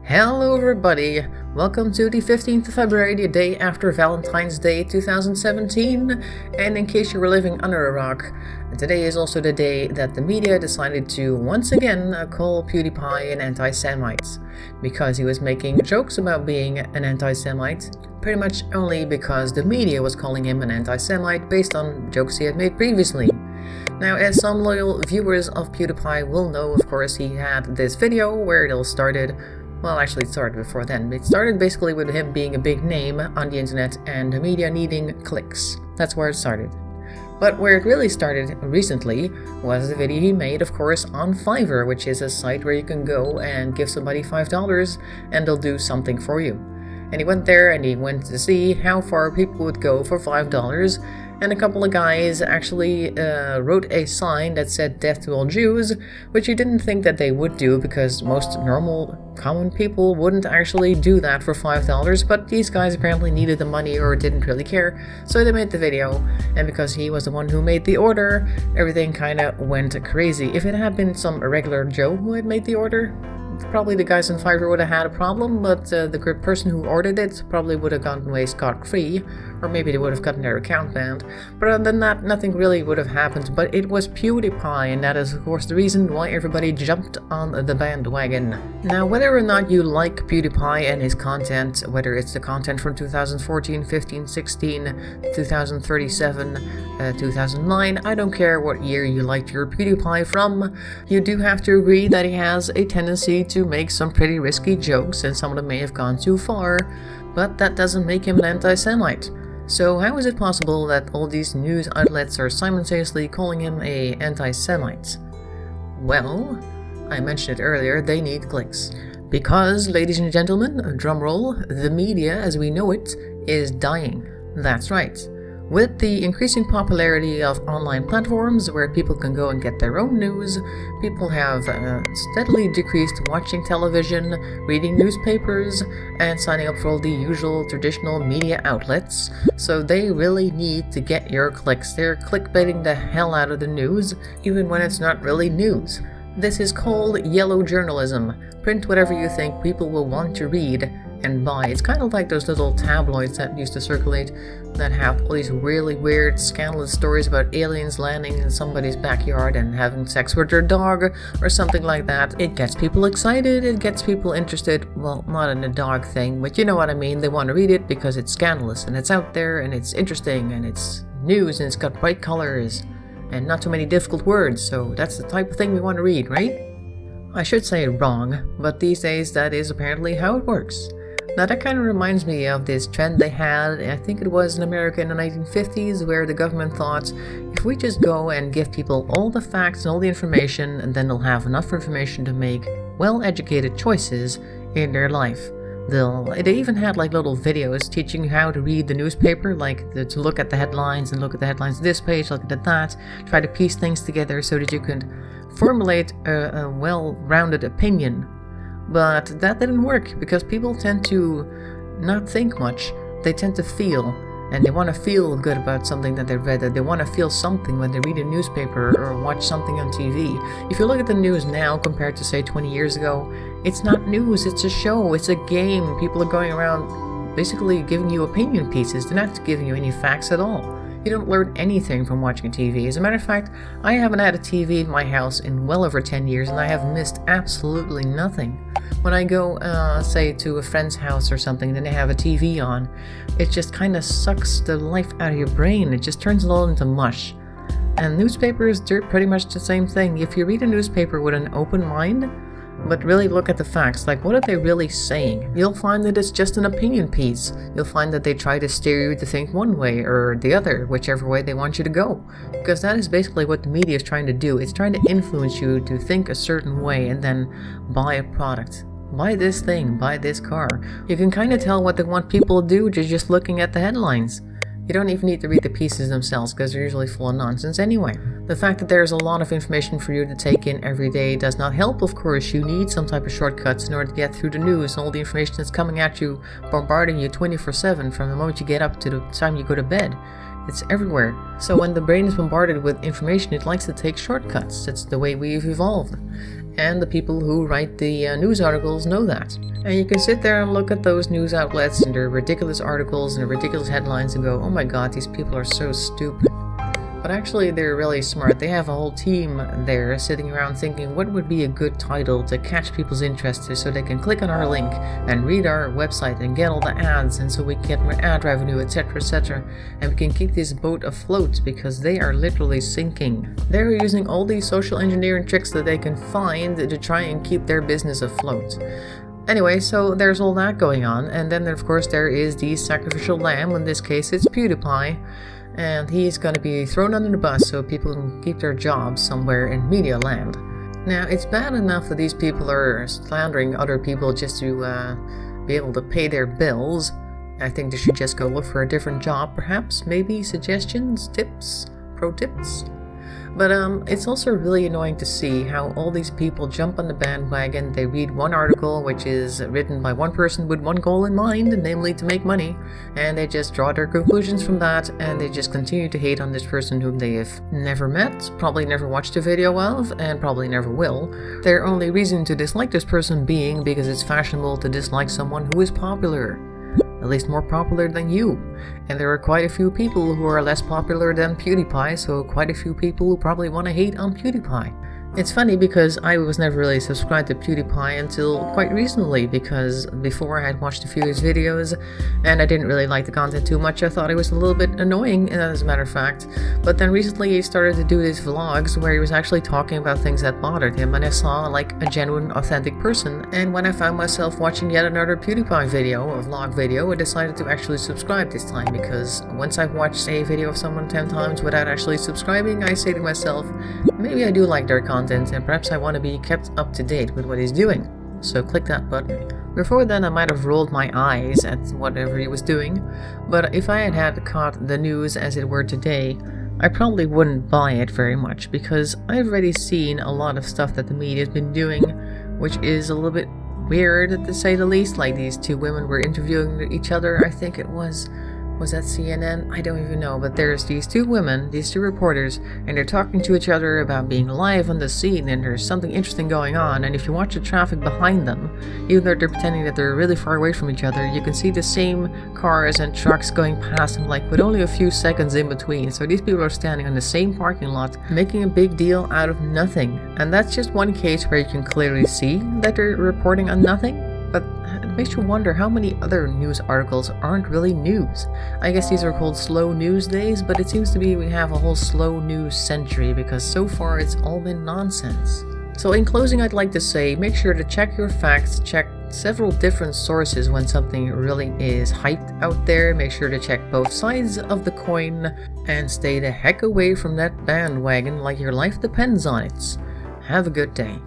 Hello everybody, welcome to the 15th of February, the day after Valentine's Day 2017, and in case you were living under a rock, today is also the day that the media decided to once again call PewDiePie an anti-semite, because he was making jokes about being an anti-semite, pretty much only because the media was calling him an anti-semite based on jokes he had made previously. Now, as some loyal viewers of PewDiePie will know, of course, he had this video where it all started. Well, actually it started before then. It started basically with him being a big name on the internet and the media needing clicks. That's where it started. But where it really started recently was the video he made, of course, on Fiverr, which is a site where you can go and give somebody $5 and they'll do something for you. And he went there and he went to see how far people would go for $5, and a couple of guys actually wrote a sign that said "Death to all Jews," which you didn't think that they would do because most normal, common people wouldn't actually do that for $5, but these guys apparently needed the money or didn't really care, so they made the video, and because he was the one who made the order, everything kinda went crazy. If it had been some regular Joe who had made the order, probably the guys on Fiverr would have had a problem, but the person who ordered it probably would have gotten away scot-free, or maybe they would have gotten their account banned. But other than that, nothing really would have happened. But it was PewDiePie, and that is of course the reason why everybody jumped on the bandwagon. Now, whether or not you like PewDiePie and his content, whether it's the content from 2014, 15, 16, 2037, 2009, I don't care what year you liked your PewDiePie from, you do have to agree that he has a tendency to make some pretty risky jokes, and some of them may have gone too far, but that doesn't make him an anti-Semite. So how is it possible that all these news outlets are simultaneously calling him a anti-Semite? Well, I mentioned it earlier, they need clicks. Because, ladies and gentlemen, drumroll, the media as we know it is dying. That's right. With the increasing popularity of online platforms where people can go and get their own news, people have steadily decreased watching television, reading newspapers, and signing up for all the usual traditional media outlets, so they really need to get your clicks. They're clickbaiting the hell out of the news, even when it's not really news. This is called yellow journalism. Print whatever you think people will want to read and buy. It's kind of like those little tabloids that used to circulate that have all these really weird, scandalous stories about aliens landing in somebody's backyard and having sex with their dog or something like that. It gets people excited, it gets people interested. Well, not in the dog thing, but you know what I mean. They want to read it because it's scandalous and it's out there and it's interesting and it's news and it's got bright colors and not too many difficult words, so that's the type of thing we want to read, right? I should say wrong, but these days that is apparently how it works. Now that kind of reminds me of this trend they had, I think it was in America in the 1950s, where the government thought, if we just go and give people all the facts and all the information, and then they'll have enough information to make well-educated choices in their life. They even had like little videos teaching you how to read the newspaper, like to look at the headlines and look at the headlines of this page, look at that, try to piece things together so that you could formulate a well-rounded opinion. But that didn't work, because people tend to not think much, they tend to feel, and they want to feel good about something that they read, that they want to feel something when they read a newspaper or watch something on TV. If you look at the news now compared to say 20 years ago, it's not news, it's a show, it's a game. People are going around basically giving you opinion pieces, they're not giving you any facts at all. You don't learn anything from watching TV. As a matter of fact, I haven't had a TV in my house in well over 10 years and I have missed absolutely nothing. When I go, say, to a friend's house or something, then they have a TV on, it just kind of sucks the life out of your brain. It just turns it all into mush. And newspapers, they're pretty much the same thing. If you read a newspaper with an open mind, but really look at the facts, like what are they really saying, you'll find that it's just an opinion piece. You'll find that they try to steer you to think one way or the other, whichever way they want you to go. Because that is basically what the media is trying to do. It's trying to influence you to think a certain way and then buy a product. Buy this thing, buy this car. You can kind of tell what they want people to do just looking at the headlines. You don't even need to read the pieces themselves because they're usually full of nonsense anyway. The fact that there's a lot of information for you to take in every day does not help, of course. You need some type of shortcuts in order to get through the news and all the information that's coming at you, bombarding you 24/7 from the moment you get up to the time you go to bed. It's everywhere. So when the brain is bombarded with information, it likes to take shortcuts. That's the way we've evolved. and the people who write the news articles know that. And you can sit there and look at those news outlets and their ridiculous articles and their ridiculous headlines and go, oh my god, these people are so stupid. But actually they're really smart. They have a whole team there sitting around thinking what would be a good title to catch people's interest so they can click on our link and read our website and get all the ads, and so we can get more ad revenue, etc, and we can keep this boat afloat, because they are literally sinking. They're using all these social engineering tricks that they can find to try and keep their business afloat. Anyway, so there's all that going on, and then of course there is the sacrificial lamb. In this case it's PewDiePie, and he's going to be thrown under the bus so people can keep their jobs somewhere in media land. Now, it's bad enough that these people are slandering other people just to be able to pay their bills. I think they should just go look for a different job, perhaps. Maybe suggestions, tips, pro tips. But it's also really annoying to see how all these people jump on the bandwagon. They read one article which is written by one person with one goal in mind, namely to make money, and they just draw their conclusions from that, and they just continue to hate on this person whom they have never met, probably never watched a video of, and probably never will. Their only reason to dislike this person being because it's fashionable to dislike someone who is popular. At least more popular than you. And there are quite a few people who are less popular than PewDiePie, so quite a few people who probably want to hate on PewDiePie. It's funny because I was never really subscribed to PewDiePie until quite recently, because before I had watched a few of his videos and I didn't really like the content too much. I thought it was a little bit annoying, as a matter of fact. But then recently he started to do these vlogs where he was actually talking about things that bothered him, and I saw like a genuine, authentic person. And when I found myself watching yet another PewDiePie video, a vlog video, I decided to actually subscribe this time, because once I've watched a video of someone 10 times without actually subscribing, I say to myself, maybe I do like their content, and perhaps I want to be kept up to date with what he's doing. So click that button. Before then I might have rolled my eyes at whatever he was doing, but if I had caught the news as it were today, I probably wouldn't buy it very much, because I've already seen a lot of stuff that the media's been doing, which is a little bit weird to say the least. Like these two women were interviewing each other, I think it was that CNN? I don't even know, but there's these two women, these two reporters, and they're talking to each other about being live on the scene, and there's something interesting going on, and if you watch the traffic behind them, even though they're pretending that they're really far away from each other, you can see the same cars and trucks going past them, like with only a few seconds in between. So these people are standing on the same parking lot, making a big deal out of nothing. And that's just one case where you can clearly see that they're reporting on nothing. But it makes you wonder how many other news articles aren't really news. I guess these are called slow news days, but it seems to be we have a whole slow news century, because so far it's all been nonsense. So in closing, I'd like to say, make sure to check your facts, check several different sources when something really is hyped out there. Make sure to check both sides of the coin, and stay the heck away from that bandwagon like your life depends on it. Have a good day.